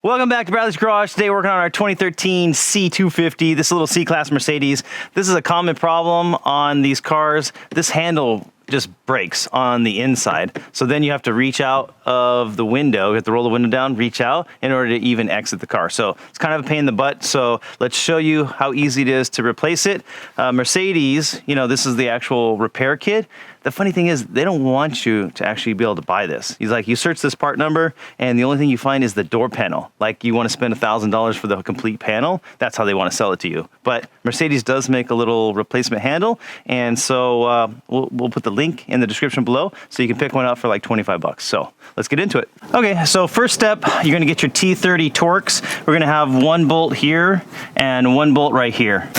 Welcome back to Bradley's Garage. Today we're working on our 2013 C250. This is a little C-Class Mercedes. This is a common problem on these cars. This handle just breaks on the inside. So then you have to reach out of the window. You have to roll the window down, reach out in order to even exit the car. So it's kind of a pain in the butt. So let's show you how easy it is to replace it. Mercedes, you know, this is the actual repair kit. The funny thing is they don't want you to actually be able to buy this. He's like, you search this part number and the only thing you find is the door panel. Like you want to spend $1,000 for the complete panel. That's how they want to sell it to you. But Mercedes does make a little replacement handle. And so we'll put the link in the description below so you can pick one up for like 25 bucks. So let's get into it. Okay, so first step, you're gonna get your T30 Torx. We're gonna have one bolt here and one bolt right here.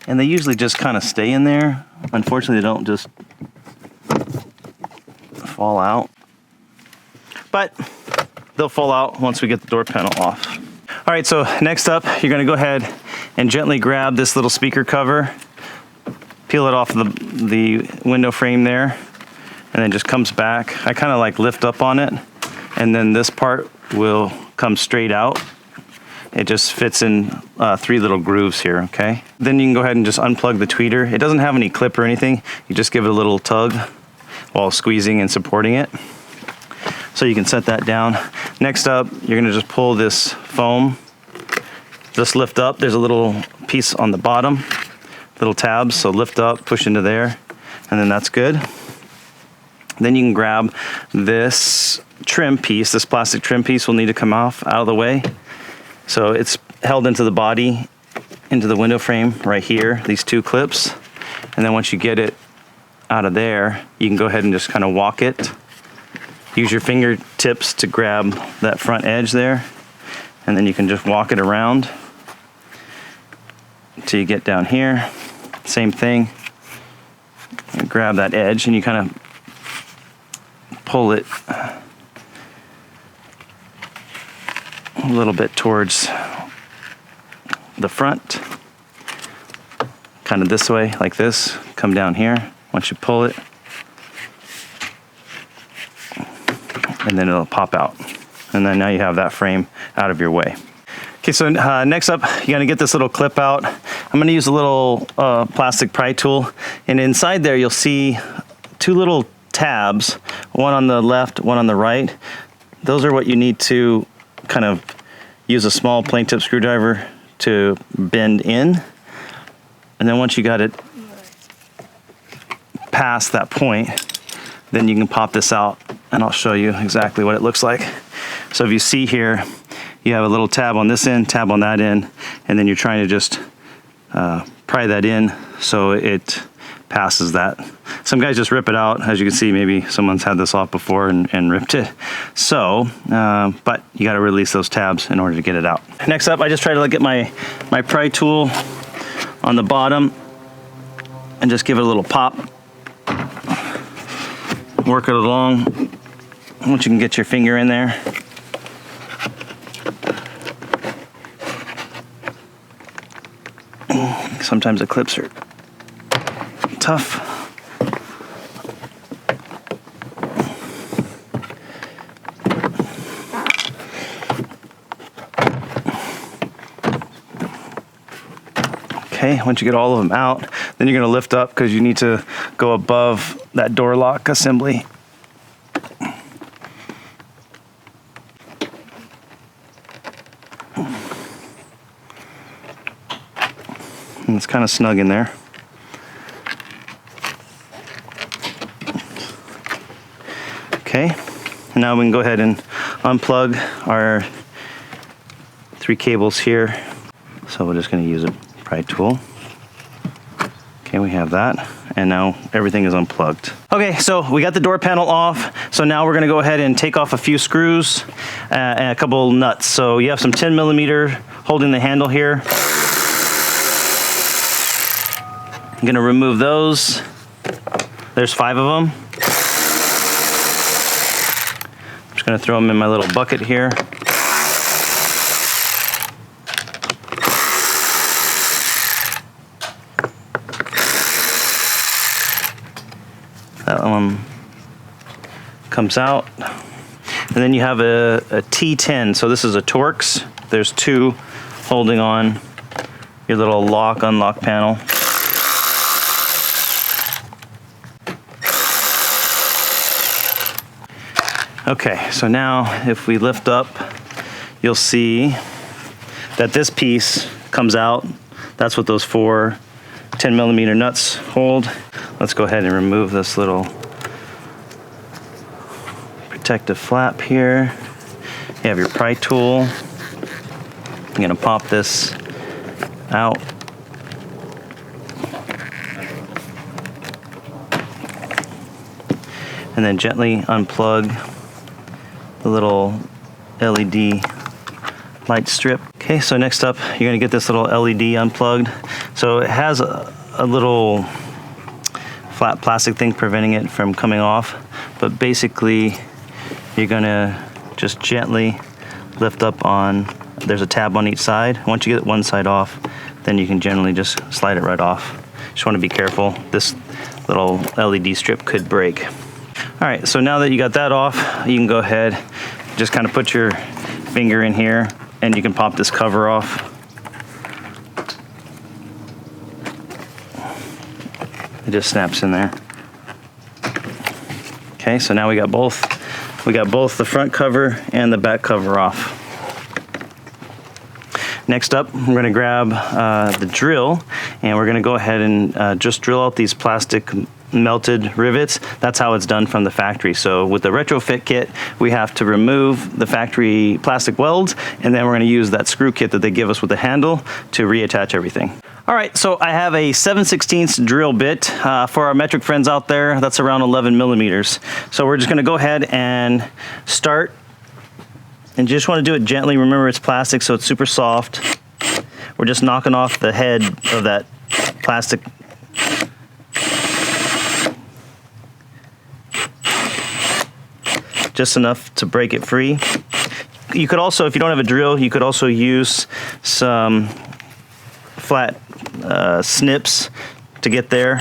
And they usually just kind of stay in there. Unfortunately, they don't just fall out. But they'll fall out once we get the door panel off. All right, so next up, you're gonna go ahead and gently grab this little speaker cover, peel it off the window frame there, and then just comes back. I kind of like lift up on it, and then this part will come straight out. It just fits in 3 little grooves here, okay? Then you can go ahead and just unplug the tweeter. It doesn't have any clip or anything. You just give it a little tug while squeezing and supporting it. So you can set that down. Next up, you're gonna just pull this foam. Just lift up. There's a little piece on the bottom, little tabs. So lift up, push into there, and then that's good. Then you can grab this trim piece. This plastic trim piece will need to come off out of the way. So it's held into the body, into the window frame right here, these 2 clips. And then once you get it out of there, you can go ahead and just kind of walk it. Use your fingertips to grab that front edge there. And then you can just walk it around until you get down here. Same thing. And grab that edge and you kind of pull it a little bit towards the front, kind of this way, like this. Come down here. Once you pull it, and then it'll pop out. And then now you have that frame out of your way. Okay, so next up, you gotta get this little clip out. I'm gonna use a little plastic pry tool, and inside there you'll see 2 little tabs, one on the left, one on the right. Those are what you need to kind of use a small plain tip screwdriver to bend in. And then once you got it past that point, then you can pop this out and I'll show you exactly what it looks like. So if you see here, you have a little tab on this end, tab on that end, and then you're trying to just pry that in so it passes that. Some guys just rip it out. As you can see, maybe someone's had this off before and ripped it. So, but you gotta release those tabs in order to get it out. Next up, I just try to get my pry tool on the bottom and just give it a little pop. Work it along. Once you can get your finger in there. Sometimes the clips are tough. Okay, once you get all of them out, then you're gonna lift up because you need to go above that door lock assembly. And it's kind of snug in there. Okay, and now we can go ahead and unplug our 3 cables here. So we're just gonna use a pry tool. Okay, we have that. And now everything is unplugged. Okay, so we got the door panel off. So now we're gonna go ahead and take off a few screws and a couple nuts. So you have some 10mm holding the handle here. I'm gonna remove those. There's 5 of them. I'm just gonna throw them in my little bucket here. comes out. And then you have a T10, so this is a Torx. There's two holding on your little unlock panel. Okay, so now if we lift up, you'll see that this piece comes out. That's what those four 10mm nuts hold. Let's go ahead and remove this little protective flap here. You have your pry tool. I'm gonna pop this out. And then gently unplug the little LED light strip. Okay, so next up, you're gonna get this little LED unplugged. So it has a little flat plastic thing preventing it from coming off, but basically you're gonna just gently lift up on, there's a tab on each side. Once you get one side off, then you can generally just slide it right off. Just wanna be careful. This little LED strip could break. All right, so now that you got that off, you can go ahead, just kind of put your finger in here and you can pop this cover off. It just snaps in there. Okay, so now we got both the front cover and the back cover off. Next up, we're gonna grab the drill and we're gonna go ahead and just drill out these plastic melted rivets. That's how it's done from the factory. So with the retrofit kit, we have to remove the factory plastic welds, and then we're gonna use that screw kit that they give us with the handle to reattach everything. All right, so I have a 7/16 drill bit. For our metric friends out there, that's around 11mm. So we're just gonna go ahead and start, and you just wanna do it gently. Remember, it's plastic, so it's super soft. We're just knocking off the head of that plastic. Just enough to break it free. You could also, if you don't have a drill, you could also use some flat snips to get there.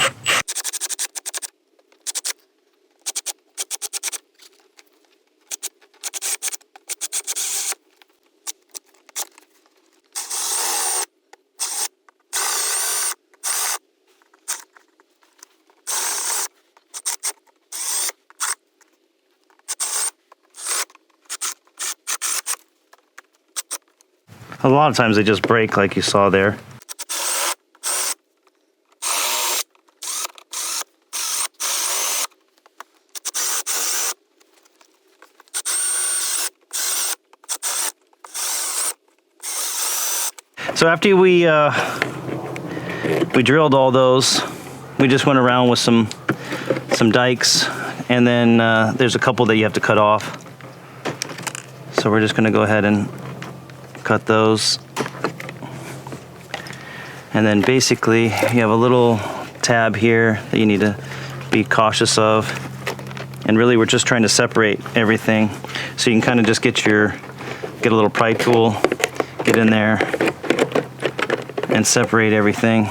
A lot of times they just break like you saw there. So after we drilled all those, we just went around with some dikes, and then there's a couple that you have to cut off. So we're just gonna go ahead and cut those. And then basically you have a little tab here that you need to be cautious of. And really we're just trying to separate everything. So you can kind of just get a little pry tool, get in there and separate everything.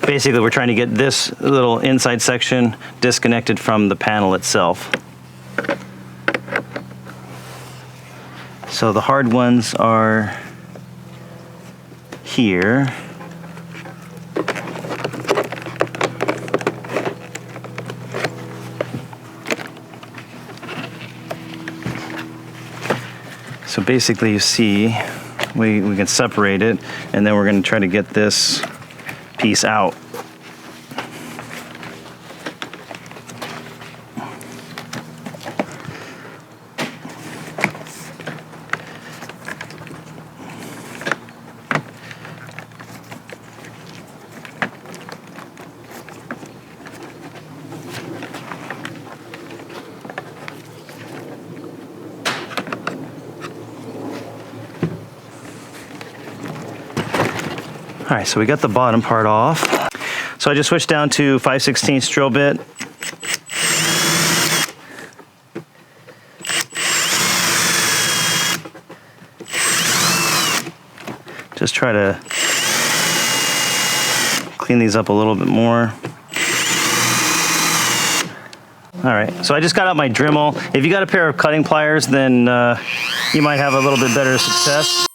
Basically we're trying to get this little inside section disconnected from the panel itself. So the hard ones are here. So basically you see, we can separate it, and then we're going to try to get this piece out. All right, so we got the bottom part off. So I just switched down to 5/16 drill bit. Just try to clean these up a little bit more. All right, so I just got out my Dremel. If you got a pair of cutting pliers, then you might have a little bit better success.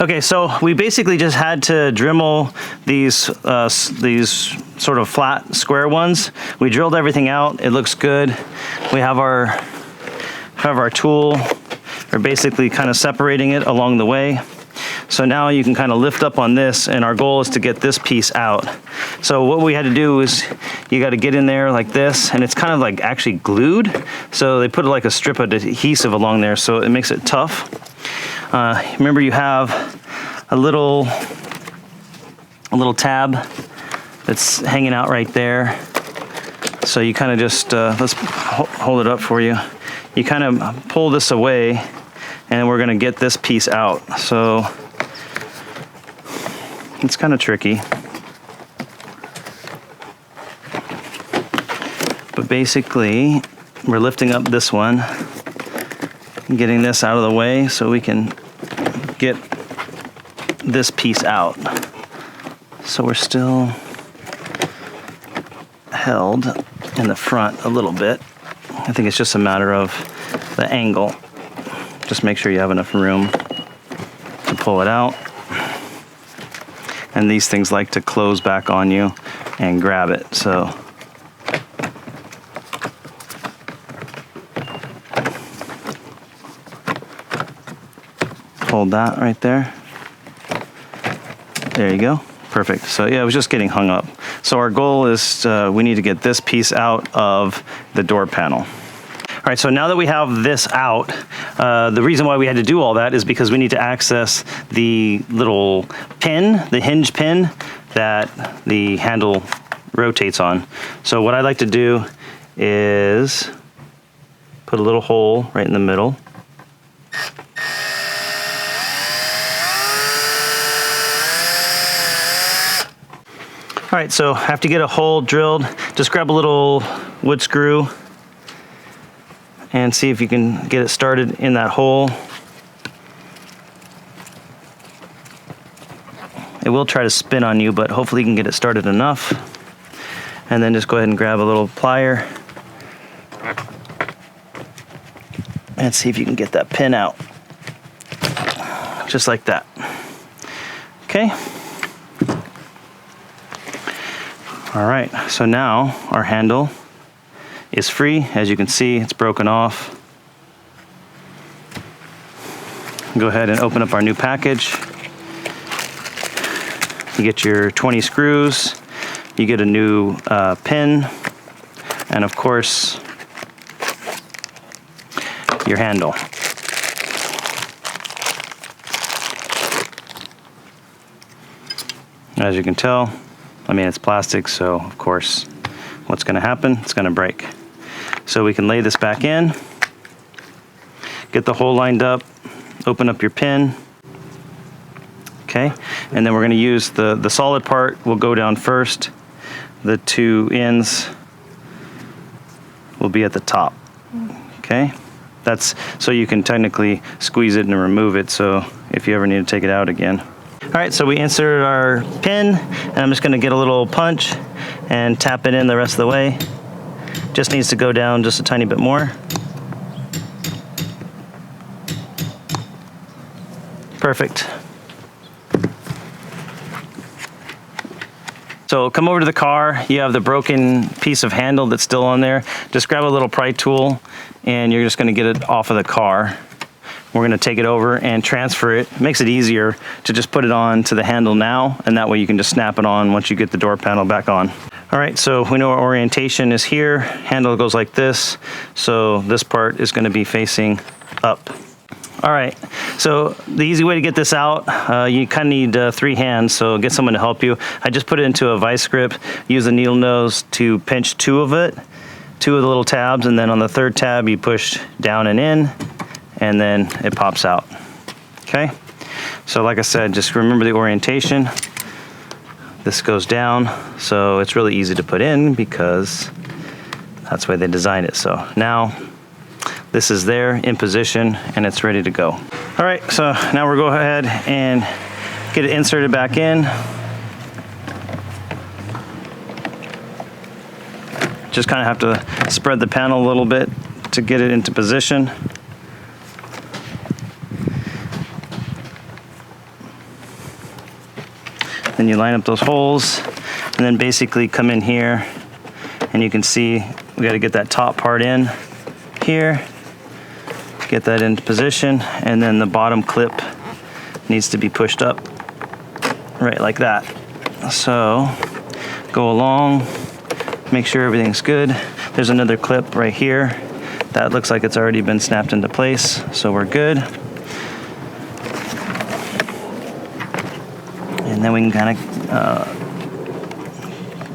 Okay, so we basically just had to Dremel these sort of flat square ones. We drilled everything out. It looks good. We have our tool. We're basically kind of separating it along the way. So now you can kind of lift up on this, and our goal is to get this piece out. So what we had to do is you got to get in there like this, and it's kind of like actually glued. So they put like a strip of adhesive along there, so it makes it tough. Remember, you have a little tab that's hanging out right there. So you kind of just, let's hold it up for you. You kind of pull this away, and we're gonna get this piece out. So it's kind of tricky. But basically, we're lifting up this one, and getting this out of the way so we can get this piece out. So we're still held in the front a little bit. I think it's just a matter of the angle. Just make sure you have enough room to pull it out. And these things like to close back on you and grab it. So hold that right there. There you go. Perfect. So yeah, it was just getting hung up. So our goal is we need to get this piece out of the door panel. All right, so now that we have this out, the reason why we had to do all that is because we need to access the little pin, the hinge pin that the handle rotates on. So what I like to do is put a little hole right in the middle. All right, so after you get a hole drilled, just grab a little wood screw and see if you can get it started in that hole. It will try to spin on you, but hopefully you can get it started enough. And then just go ahead and grab a little plier and see if you can get that pin out. Just like that. Okay. All right, so now our handle is free. As you can see, it's broken off. Go ahead and open up our new package. You get your 20 screws, you get a new pin, and of course, your handle. As you can tell, I mean, it's plastic, so of course, what's gonna happen? It's gonna break. So we can lay this back in, get the hole lined up, open up your pin, okay? And then we're gonna use the solid part will go down first. The two ends will be at the top, okay? That's so you can technically squeeze it and remove it, so if you ever need to take it out again. All right, so we inserted our pin, and I'm just gonna get a little punch and tap it in the rest of the way. Just needs to go down just a tiny bit more. Perfect. So come over to the car, you have the broken piece of handle that's still on there. Just grab a little pry tool, and you're just gonna get it off of the car. We're gonna take it over and transfer it. It makes it easier to just put it on to the handle now, and that way you can just snap it on once you get the door panel back on. All right, so we know our orientation is here. Handle goes like this, so this part is gonna be facing up. All right, so the easy way to get this out, you kind of need 3 hands, so get someone to help you. I just put it into a vice grip, use the needle nose to pinch 2 of the little tabs, and then on the 3rd tab you push down and in, and then it pops out, okay? So like I said, just remember the orientation. This goes down, so it's really easy to put in because that's the way they designed it. So now this is there in position and it's ready to go. All right, so now we'll go ahead and get it inserted back in. Just kind of have to spread the panel a little bit to get it into position. Then you line up those holes and then basically come in here, and you can see we got to get that top part in here, get that into position, and then the bottom clip needs to be pushed up right like that. So go along, make sure everything's good. There's another clip right here that looks like it's already been snapped into place, so we're good. And then we can kind of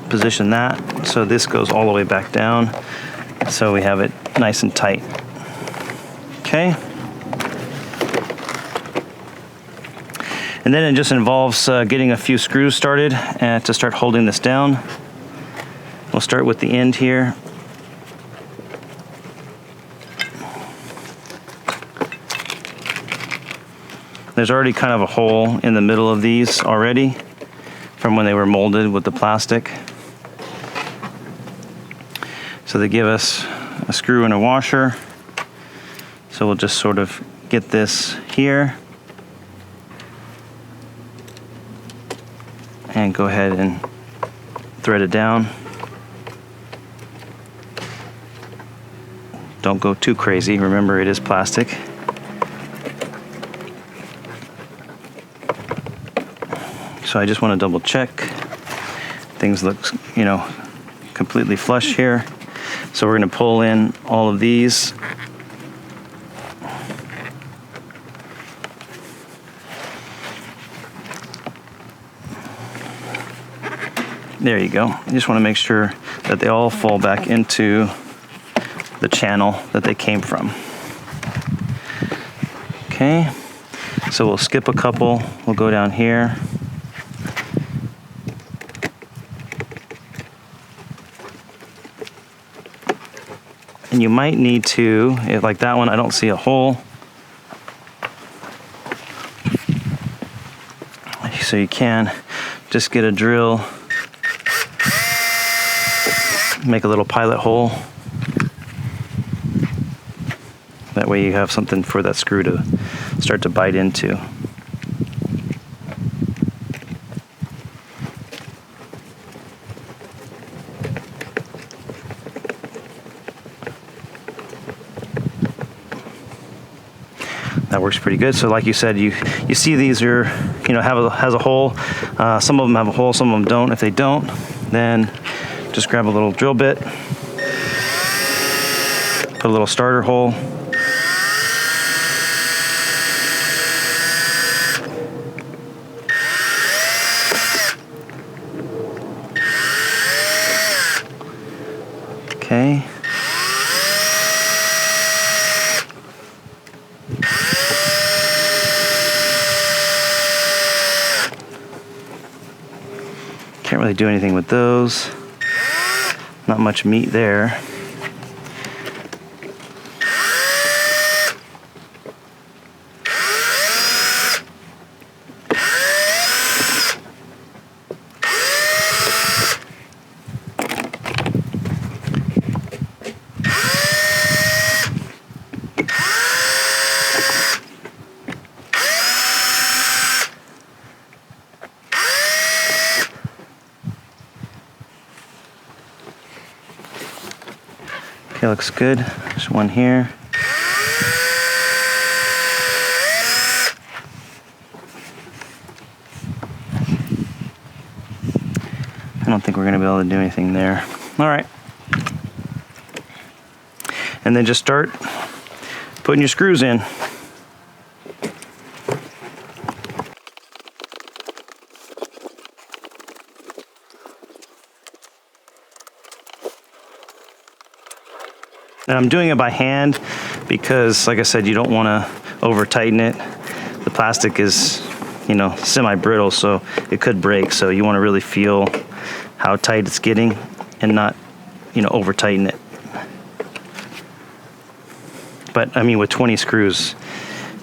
position that so this goes all the way back down, so we have it nice and tight. Okay. And then it just involves getting a few screws started to start holding this down. We'll start with the end here. There's already kind of a hole in the middle of these already from when they were molded with the plastic. So they give us a screw and a washer. So we'll just sort of get this here and go ahead and thread it down. Don't go too crazy. Remember, it is plastic. So I just want to double check. Things look, you know, completely flush here. So we're going to pull in all of these. There you go. You just want to make sure that they all fall back into the channel that they came from. Okay, so we'll skip a couple. We'll go down here. And you might need to, if like that one, I don't see a hole. So you can just get a drill, make a little pilot hole. That way you have something for that screw to start to bite into. That works pretty good. So like you said, you see these are, you know, has a hole. Some of them have a hole, some of them don't. If they don't, then just grab a little drill bit, put a little starter hole. Okay. Can't really do anything with those. Not much meat there. Okay, looks good. There's one here. I don't think we're going to be able to do anything there. All right. And then just start putting your screws in. And I'm doing it by hand because, like I said, you don't want to over tighten it. The plastic is you know, semi-brittle, so it could break. So you want to really feel how tight it's getting and not, you know, over tighten it. But I mean, with 20 screws,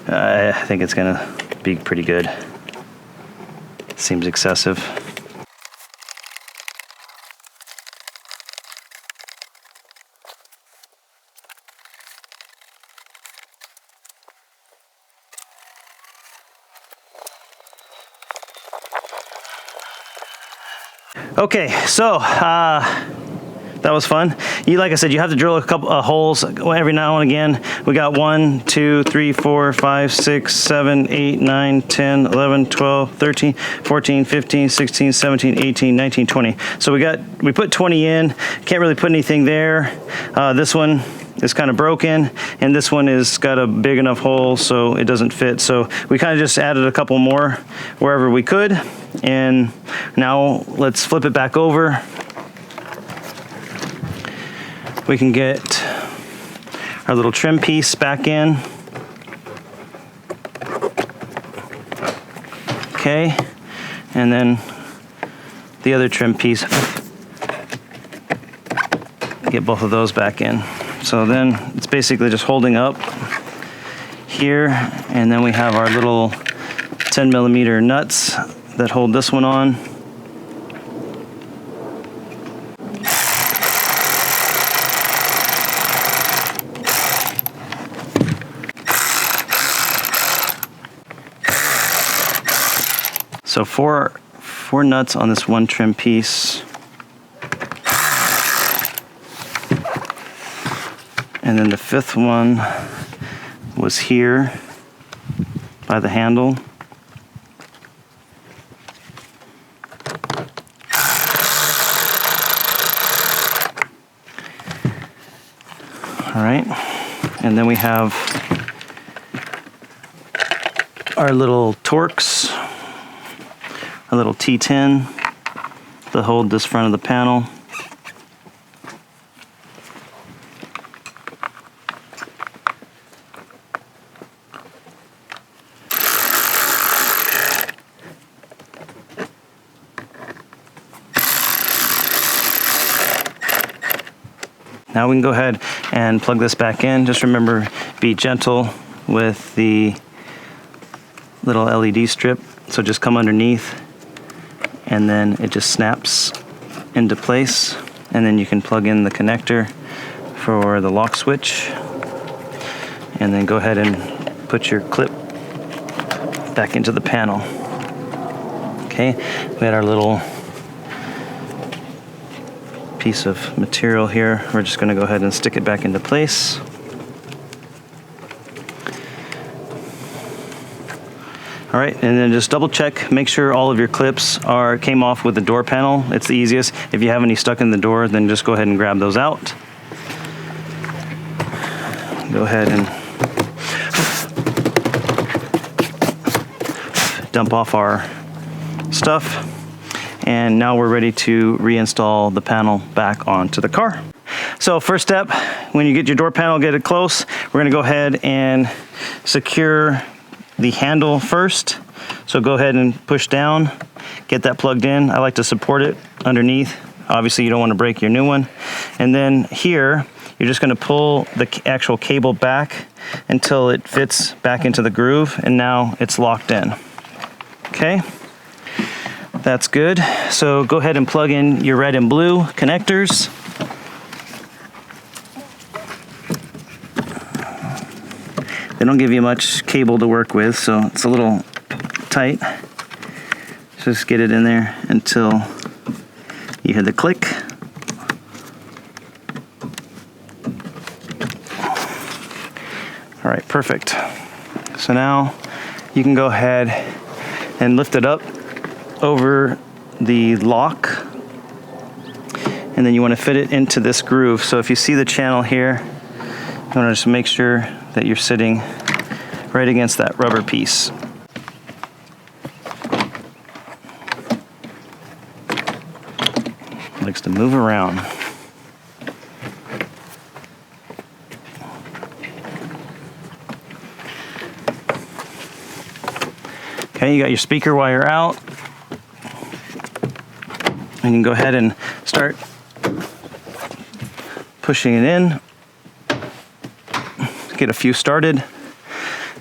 I think it's gonna be pretty good. Seems excessive. Okay, so that was fun. Like I said, you have to drill a couple holes every now and again. We got 1, 2, 3, 4, 5, 6, 7, 8, 9, 10, 11, 12, 13, 14, 15, 16, 17, 18, 19, 20. So we put 20 in. Can't really put anything there. This one is kind of broken, and this one is got a big enough hole so it doesn't fit. So we kind of just added a couple more wherever we could. And now let's flip it back over. We can get our little trim piece back in. Okay, and then the other trim piece. Get both of those back in. So then it's basically just holding up here, and then we have our little 10mm nuts that hold this one on. So four nuts on this one trim piece. And then the fifth one was here by the handle. All right, and then we have our little Torx, a little T10 to hold this front of the panel. Now we can go ahead and plug this back in. Just remember, be gentle with the little LED strip. So just come underneath, and then it just snaps into place. And then you can plug in the connector for the lock switch. And then go ahead and put your clip back into the panel. Okay, we had our little piece of material here. We're just going to go ahead and stick it back into place. All right, and then just double check, make sure all of your clips came off with the door panel. It's the easiest. If you have any stuck in the door, then just go ahead and grab those out. Go ahead and dump off our stuff. And now we're ready to reinstall the panel back onto the car. So first step, when you get your door panel, get it close, we're gonna go ahead and secure the handle first. So go ahead and push down, get that plugged in. I like to support it underneath. Obviously you don't wanna break your new one. And then here, you're just gonna pull the actual cable back until it fits back into the groove, and now it's locked in. Okay? That's good. So go ahead and plug in your red and blue connectors. They don't give you much cable to work with, so it's a little tight. Just get it in there until you hear the click. All right, perfect. So now you can go ahead and lift it up over the lock, and then you want to fit it into this groove. So if you see the channel here, you want to just make sure that you're sitting right against that rubber piece. Likes to move around. Okay, you got your speaker wire out. And you can go ahead and start pushing it in. Get a few started.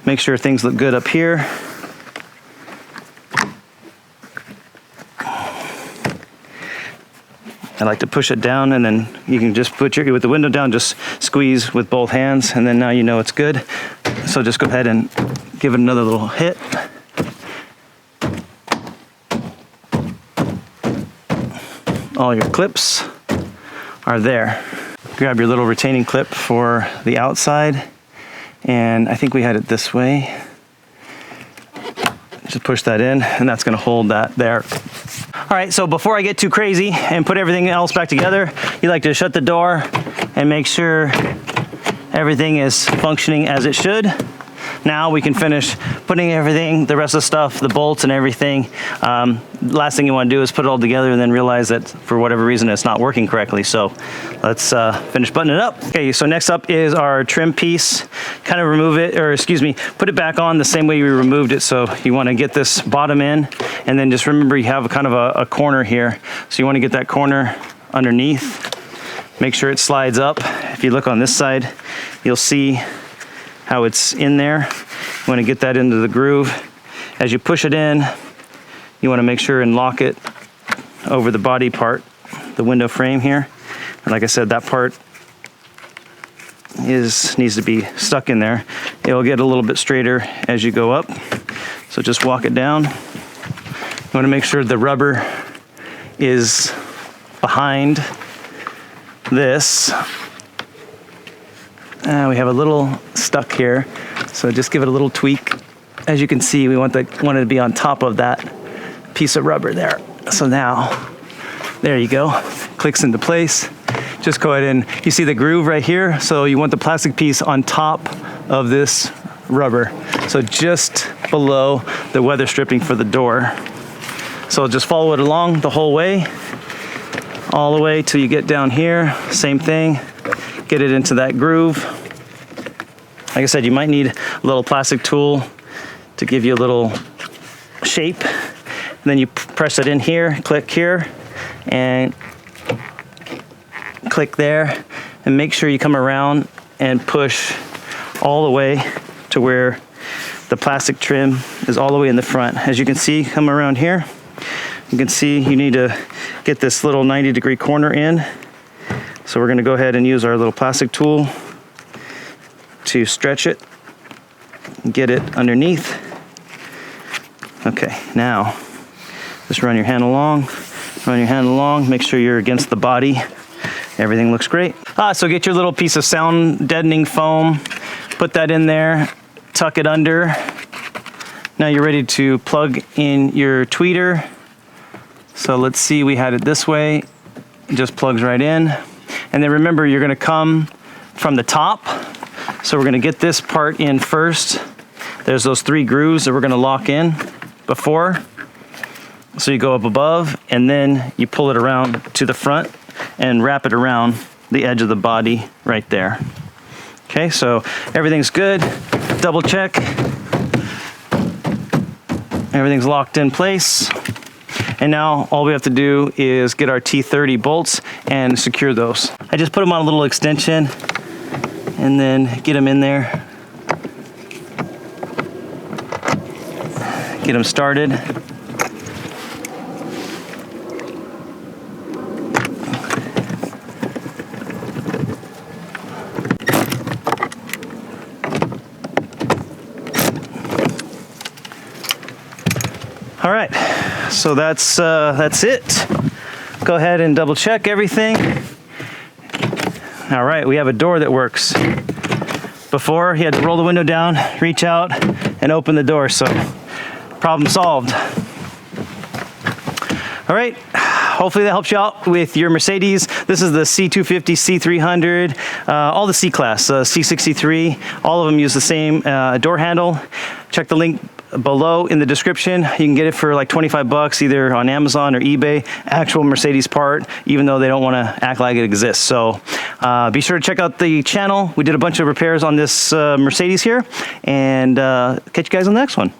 Make sure things look good up here. I like to push it down, and then you can just put with the window down, just squeeze with both hands, and then now you know it's good. So just go ahead and give it another little hit. All your clips are there. Grab your little retaining clip for the outside, and I think we had it this way. Just push that in, and that's gonna hold that there. All right, so before I get too crazy and put everything else back together, you like to shut the door and make sure everything is functioning as it should. Now we can finish putting everything, the rest of the stuff, the bolts and everything. Last thing you want to do is put it all together and then realize that for whatever reason it's not working correctly. So let's finish buttoning it up. Okay, so next up is our trim piece. Kind of remove it, or excuse me, put it back on the same way we removed it. So you want to get this bottom in, and then just remember you have kind of a corner here. So you want to get that corner underneath. Make sure it slides up. If you look on this side, you'll see how it's in there. You want to get that into the groove. As you push it in, you want to make sure and lock it over the body part, the window frame here. And like I said, that part needs to be stuck in there. It'll get a little bit straighter as you go up. So just walk it down. You want to make sure the rubber is behind this. We have a little stuck here, so just give it a little tweak. As you can see, we want it to be on top of that piece of rubber there. So now, there you go, clicks into place. Just go ahead and, you see the groove right here? So you want the plastic piece on top of this rubber. So just below the weather stripping for the door. So just follow it along the whole way, all the way till you get down here. Same thing. Get it into that groove. Like I said, you might need a little plastic tool to give you a little shape. And then you press it in here, click here, and click there. And make sure you come around and push all the way to where the plastic trim is all the way in the front. As you can see, come around here. You can see you need to get this little 90-degree corner in. So we're going to go ahead and use our little plastic tool to stretch it, get it underneath. Okay, now just run your hand along, make sure you're against the body. Everything looks great. So get your little piece of sound deadening foam, put that in there, tuck it under. Now you're ready to plug in your tweeter. So let's see, we had it this way. It just plugs right in. And then remember, you're gonna come from the top. So we're gonna get this part in first. There's those 3 grooves that we're gonna lock in before. So you go up above, and then you pull it around to the front and wrap it around the edge of the body right there. Okay, so everything's good. Double check. Everything's locked in place. And now all we have to do is get our T30 bolts and secure those. I just put them on a little extension and then get them in there. Get them started. All right, so that's it. Go ahead and double check everything. All right, we have a door that works. Before, he had to roll the window down, reach out, and open the door, so problem solved. All right, hopefully that helps you out with your Mercedes. This is the C250, C300, all the C-Class, C63, all of them use the same door handle. Check the link below in the description. You can get it for like 25 bucks either on Amazon or eBay, actual Mercedes part, even though they don't want to act like it exists. So be sure to check out the channel. We did a bunch of repairs on this Mercedes here, and catch you guys on the next one.